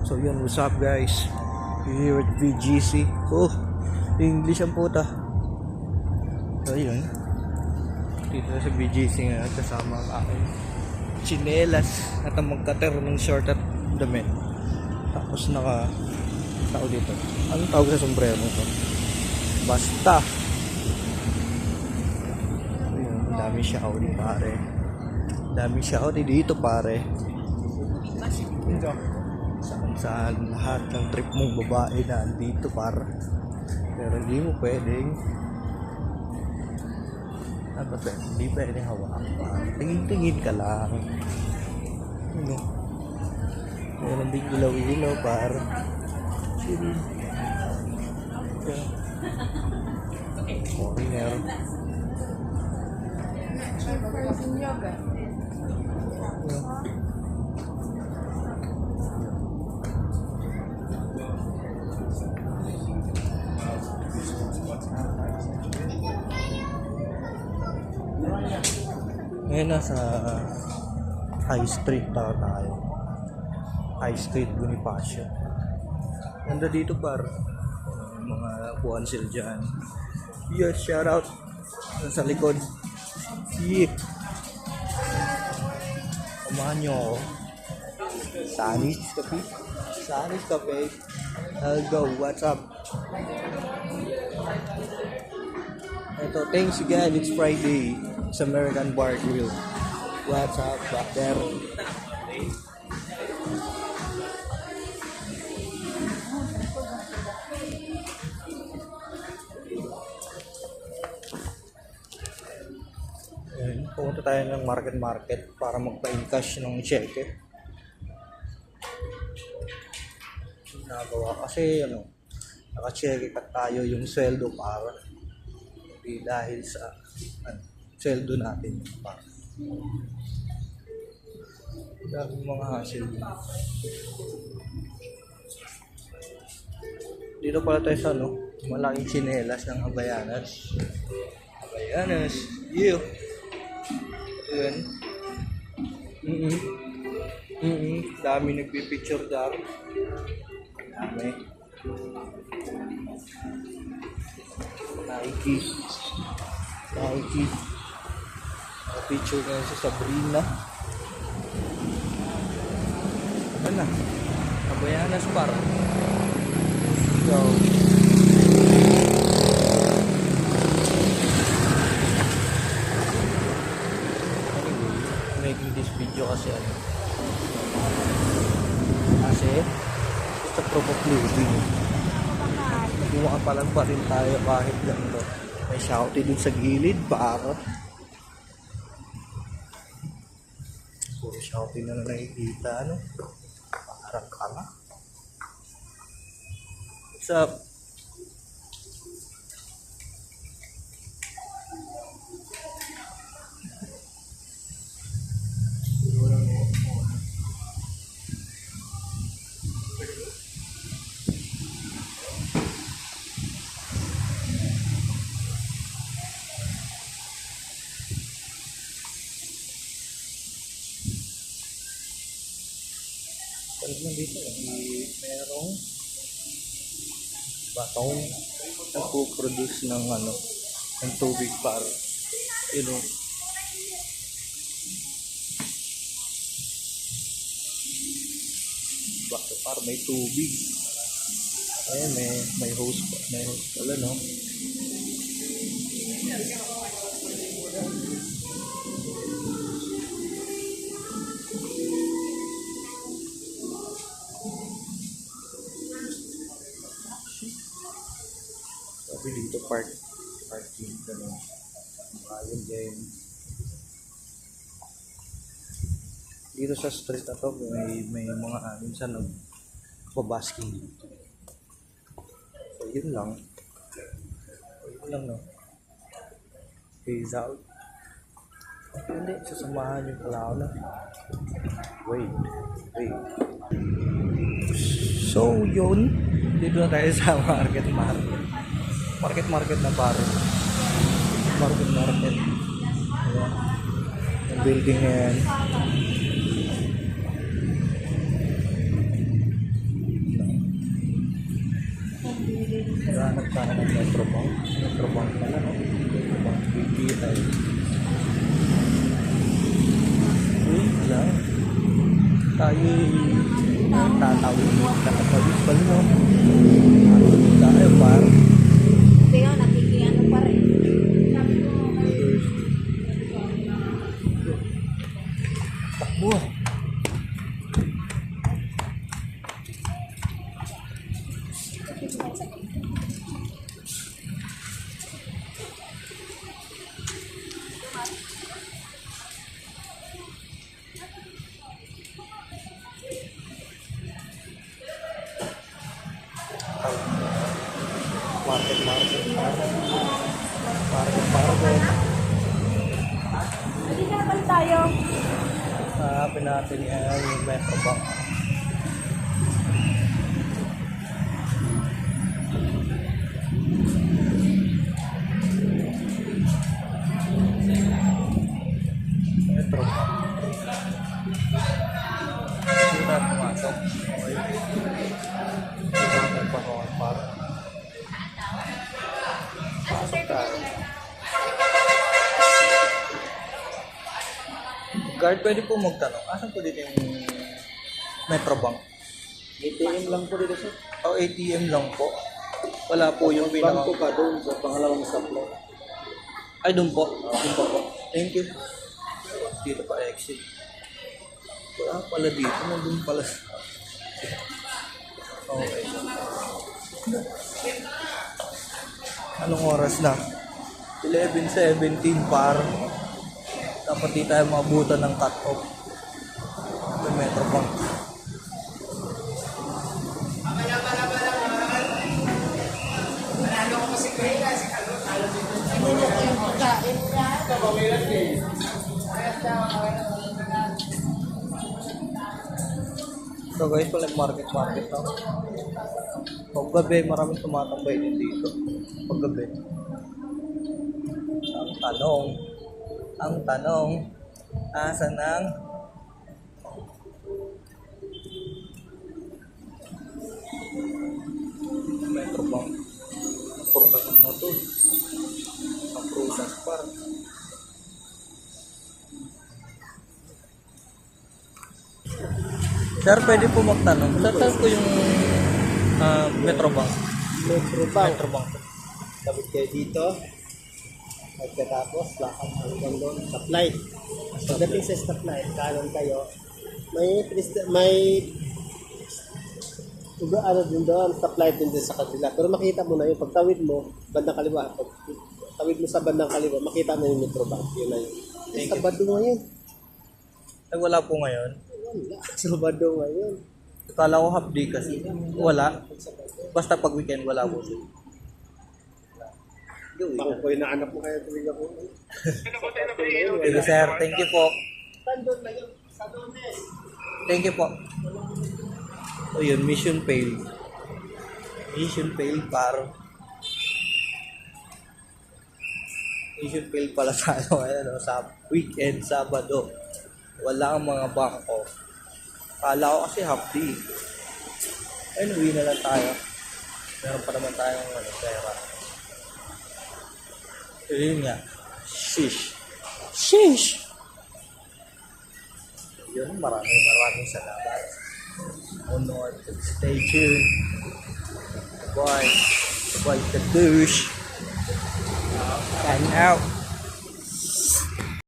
So yun, what's up guys? Here at VGC. Oh, English ang puta. So yun, dito sa VGC nga kasama ang aking chinelas at ang magkater ng short at damit. Tapos tao dito. Anong tawag sa sombrero nito? Basta. Ayun, dami shouty pare. Dami shouty dito pare. Saan lahat ng trip mong babae na andito par. Pero hindi mo pwedeng hindi pwedeng hawakan par. Tingin-tingin ka lang. Ano? Meron din ilaw-ilaw par. Sige. Foreigner. Yoga. Ngayon nasa High Street tayo. High Street Bonifacio. Ganda dito par. Mga kuhan sila dyan. Yes, shout out. Sa likod. Yeah. Samahan nyo ako. Sanis Cafe. Sanis Cafe. I'll go. What's up? Ito, thanks again. It's Friday. It's American Bar Grill. What's up back there? Pumunta tayo ng market para magpa-encash ng cheque. Nagawa kasi naka-cheque tayo yung sweldo para hindi dahil sa sweldo natin para daming mga hassle. Dito pala tayo sa malaking tsinelas ng Havaianas. Yeah. Ayan. Dami nagpipicture dyan. Dami. Nike. Picture na si Sabrina. Ano na? Havaianas para. So, making this video kasi it's a proof of living. Gumawa pa lang pa rin tayo kahit ganito. May shouty dun sa gilid para puro shouty na nakikita parang kama. What's up? Naman dito merong batong nagpo-produce ng tubig para bato para may tubig. Ayan, may hose pala Sabi dito parking ayun din. Dito sa street na to may mga minsan nagpabasking dito. So yun lang Peace out. Hindi, sasamahan yung pala ako na. Wait. So yun, dito na tayo sa market na pare. Market. Ayan. Yung building na yan. Hanap tayo ng Metrobank. Metrobank pala, no? Metrobank BPI. Uy, wala. Tayo tatawid. Tatawid pala, no? Tayo, par. Pero nakikiano pa rin. Takbo. Market. Hindi na naman tayo. Hanapin natin yung Metrobank. Metrobank. Hindi na pumasok. Okay. Hindi natin panahon para. Pasok tayo. Guard, pwede po magtanong. Asan po dito yung Metrobank? ATM lang po dito sir. O ATM lang po. Wala po yung Bangko ka doon sa pangalawang supply. Ay, doon po. Doon po po. Thank you. Dito pa exit. Wala pala dito. Nandun pala. Okay. Anong oras na? 11:17 par. Dapat di tayo maabutan ng cut-off. Sa Metrobank. So guys, pala market na. Pag gabi, maraming tumatambay din dito. Pag gabi. Ang tanong, asan ang Metrobank? Portasan mo to. Ang process par. Sir, pwede po magtanong. Saan po yung Metrobank? Metrobank. Tapos kayo dito. Pagkatapos, lakang hanggang doon. Supply. Pagdating sa supply, kanon kayo. May ano din doon, supply din sa kanila. Pero makita mo na yung pagtawid mo, bandang kaliwa. Pag tawid mo sa bandang kaliwa, makita mo yung Metrobank. Yun na yun. Thank you. Sabado ngayon. Ay, wala po ngayon. Wala. Sabado ngayon. Akala ko half day kasi. Wala. Basta pag weekend, wala po siya. Bako po yung naanak mo kaya tuwing ako. Thank you, sir. Thank you po. Tandon na yun. Sa Dones. Thank you po. O yun, mission failed. Mission failed par. Mission failed pala sa sa weekend, Sabado. Wala ang mga bangko. Kala ko kasi half day. Ayun, uwi na lang tayo. Meron pa naman tayong pera. Yun nga. Shish. Yun, maraming salamat. Onward, stay tuned. Bye. Bye, the douche. And out.